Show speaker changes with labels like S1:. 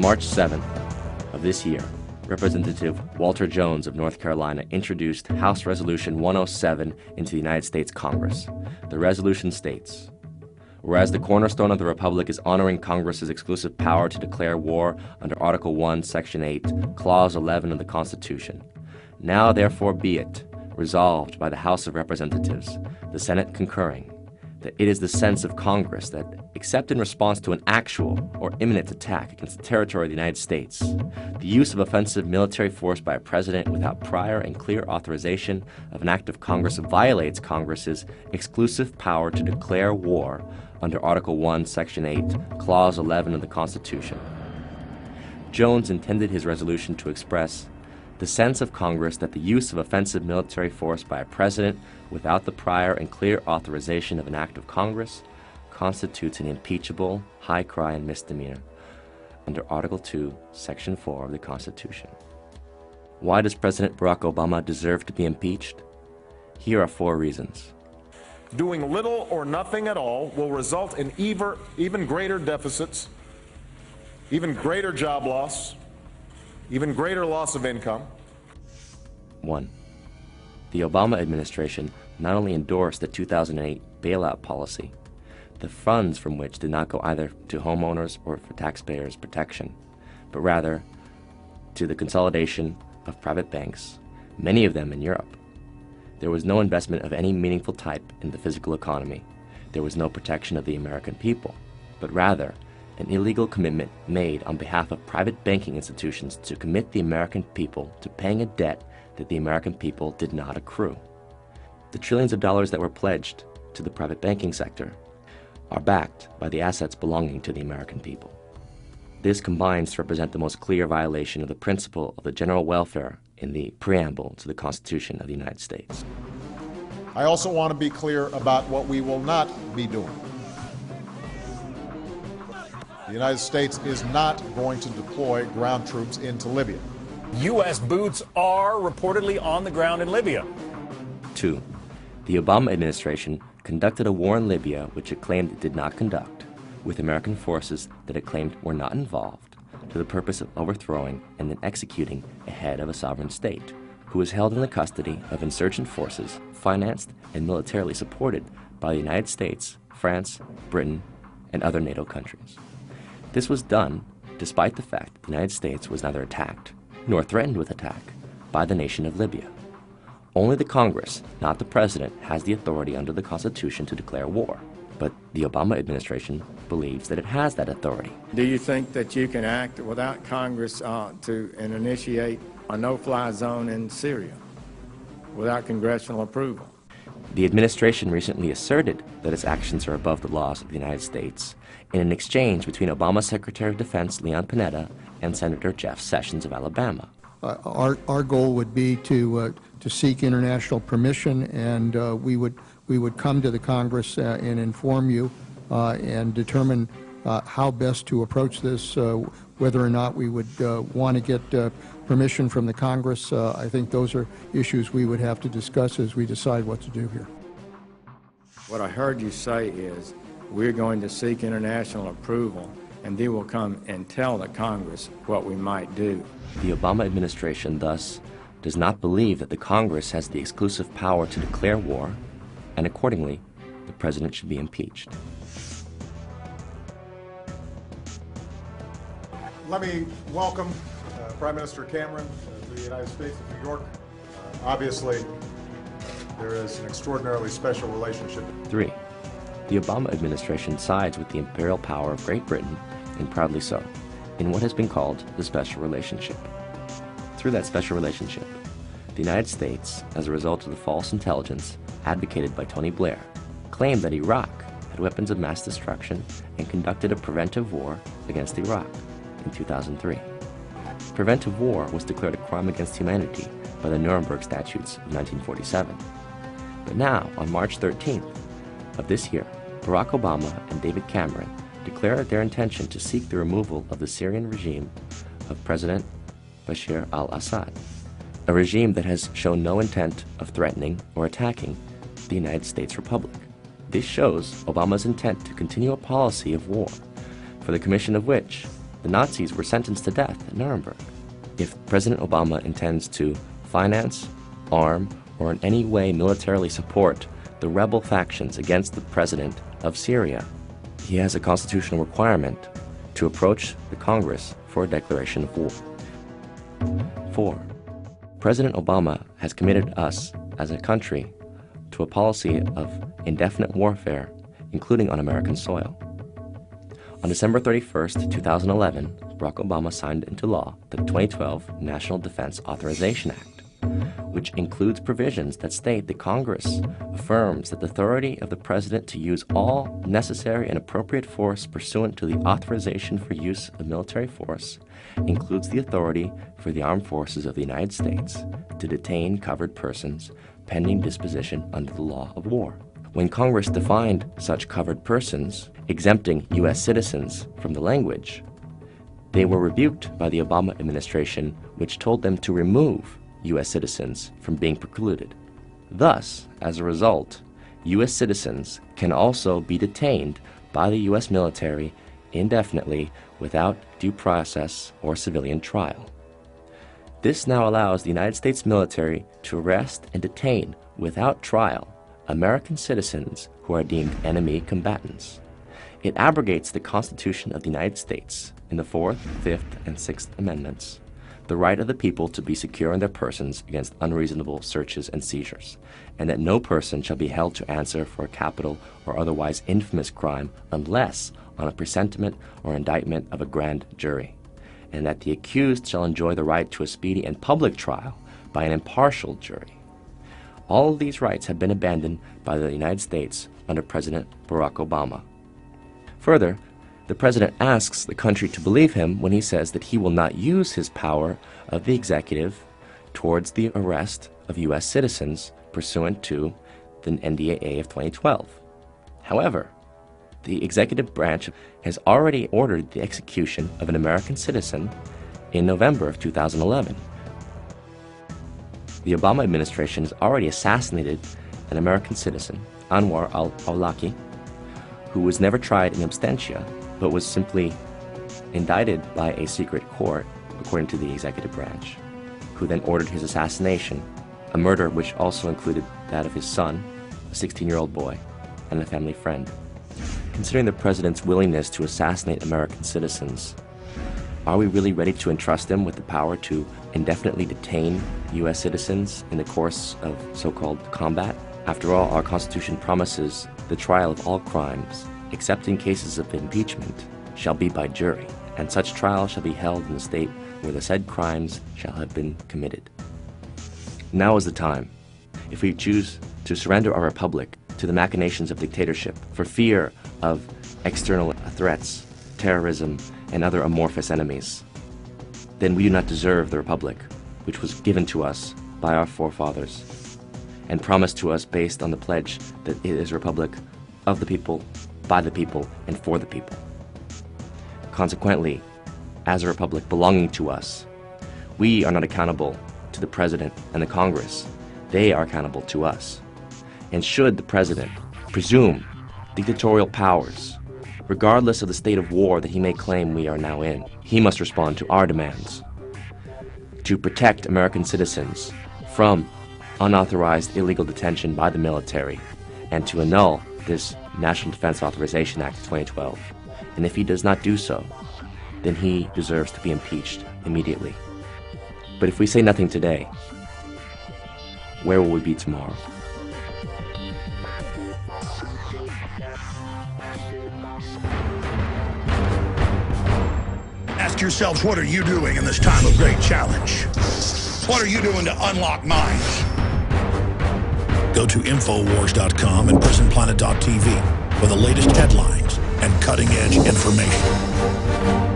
S1: March 7th of this year, Representative Walter Jones of North Carolina introduced House Resolution 107 into the United States Congress. The resolution states, whereas the cornerstone of the Republic is honoring Congress's exclusive power to declare war under Article 1, Section 8, Clause 11 of the Constitution, now therefore be it resolved by the House of Representatives, the Senate concurring, that it is the sense of Congress that, except in response to an actual or imminent attack against the territory of the United States, the use of offensive military force by a president without prior and clear authorization of an act of Congress violates Congress's exclusive power to declare war under Article 1, Section 8, Clause 11 of the Constitution. Jones intended his resolution to express the sense of Congress that the use of offensive military force by a president without the prior and clear authorization of an act of Congress constitutes an impeachable, high crime misdemeanor under Article 2, Section 4 of the Constitution. Why does President Barack Obama deserve to be impeached? Here are 4 reasons.
S2: Doing little or nothing at all will result in even greater deficits, even greater job loss, even greater loss of income.
S1: 1. The Obama administration not only endorsed the 2008 bailout policy, the funds from which did not go either to homeowners or for taxpayers' protection, but rather to the consolidation of private banks, many of them in Europe. There was no investment of any meaningful type in the physical economy. There was no protection of the American people, but rather an illegal commitment made on behalf of private banking institutions to commit the American people to paying a debt that the American people did not accrue. The trillions of dollars that were pledged to the private banking sector are backed by the assets belonging to the American people. This combines to represent the most clear violation of the principle of the general welfare in the preamble to the Constitution of the United States.
S2: I also want to be clear about what we will not be doing. The United States is not going to deploy ground troops into Libya.
S3: U.S. boots are reportedly on the ground in Libya.
S1: 2. The Obama administration conducted a war in Libya which it claimed it did not conduct, with American forces that it claimed were not involved, to the purpose of overthrowing and then executing a head of a sovereign state, who was held in the custody of insurgent forces financed and militarily supported by the United States, France, Britain, and other NATO countries. This was done despite the fact that the United States was neither attacked nor threatened with attack by the nation of Libya. Only the Congress, not the President, has the authority under the Constitution to declare war, but the Obama administration believes that it has that authority.
S4: Do you think that you can act without Congress and initiate a no-fly zone in Syria without congressional approval?
S1: The administration recently asserted that its actions are above the laws of the United States in an exchange between Obama Secretary of Defense Leon Panetta and Senator Jeff Sessions of Alabama.
S5: Our goal would be to seek international permission, and we would come to the Congress and inform you and determine how best to approach this, whether or not we would want to get permission from the Congress. I think those are issues we would have to discuss as we decide what to do here.
S4: What I heard you say is we're going to seek international approval, and they will come and tell the Congress what we might do.
S1: The Obama administration, thus, does not believe that the Congress has the exclusive power to declare war, and accordingly, the President should be impeached.
S2: Let me welcome Prime Minister Cameron to the United States of New York. Obviously, there is an extraordinarily special relationship.
S1: 3. The Obama administration sides with the imperial power of Great Britain, and proudly so, in what has been called the special relationship. Through that special relationship, the United States, as a result of the false intelligence advocated by Tony Blair, claimed that Iraq had weapons of mass destruction and conducted a preventive war against Iraq in 2003. Preventive war was declared a crime against humanity by the Nuremberg Statutes of 1947. But now, on March 13th of this year, Barack Obama and David Cameron declared their intention to seek the removal of the Syrian regime of President Bashar al-Assad, a regime that has shown no intent of threatening or attacking the United States Republic. This shows Obama's intent to continue a policy of war, for the commission of which the Nazis were sentenced to death at Nuremberg. If President Obama intends to finance, arm, or in any way militarily support the rebel factions against the president of Syria, he has a constitutional requirement to approach the Congress for a declaration of war. 4. President Obama has committed us as a country to a policy of indefinite warfare, including on American soil. On December 31st, 2011, Barack Obama signed into law the 2012 National Defense Authorization Act, which includes provisions that state that Congress affirms that the authority of the President to use all necessary and appropriate force pursuant to the authorization for use of military force includes the authority for the armed forces of the United States to detain covered persons pending disposition under the law of war. When Congress defined such covered persons, exempting U.S. citizens from the language, they were rebuked by the Obama administration, which told them to remove U.S. citizens from being precluded. Thus, as a result, U.S. citizens can also be detained by the U.S. military indefinitely without due process or civilian trial. This now allows the United States military to arrest and detain without trial American citizens who are deemed enemy combatants. It abrogates the Constitution of the United States in the 4th, 5th, and 6th Amendments, the right of the people to be secure in their persons against unreasonable searches and seizures, and that no person shall be held to answer for a capital or otherwise infamous crime unless on a presentiment or indictment of a grand jury, and that the accused shall enjoy the right to a speedy and public trial by an impartial jury. All of these rights have been abandoned by the United States under President Barack Obama. Further, the President asks the country to believe him when he says that he will not use his power of the executive towards the arrest of U.S. citizens pursuant to the NDAA of 2012. However, the executive branch has already ordered the execution of an American citizen in November of 2011. The Obama administration has already assassinated an American citizen, Anwar al-Awlaki, who was never tried in absentia, but was simply indicted by a secret court, according to the executive branch, who then ordered his assassination, a murder which also included that of his son, a 16-year-old boy, and a family friend. Considering the president's willingness to assassinate American citizens, are we really ready to entrust him with the power to indefinitely detain U.S. citizens in the course of so-called combat? After all, our Constitution promises the trial of all crimes, except in cases of impeachment, shall be by jury, and such trial shall be held in the state where the said crimes shall have been committed. Now is the time. If we choose to surrender our republic to the machinations of dictatorship for fear of external threats, terrorism, and other amorphous enemies, then we do not deserve the republic which was given to us by our forefathers and promised to us based on the pledge that it is a republic of the people, by the people, and for the people. Consequently, as a republic belonging to us, we are not accountable to the President and the Congress. They are accountable to us. And should the President presume dictatorial powers, regardless of the state of war that he may claim we are now in, he must respond to our demands to protect American citizens from unauthorized illegal detention by the military and to annul this National Defense Authorization Act of 2012. And if he does not do so, then he deserves to be impeached immediately. But if we say nothing today, where will we be tomorrow?
S6: Ask yourselves, what are you doing in this time of great challenge? What are you doing to unlock minds? Go to Infowars.com and PrisonPlanet.tv for the latest headlines and cutting-edge information.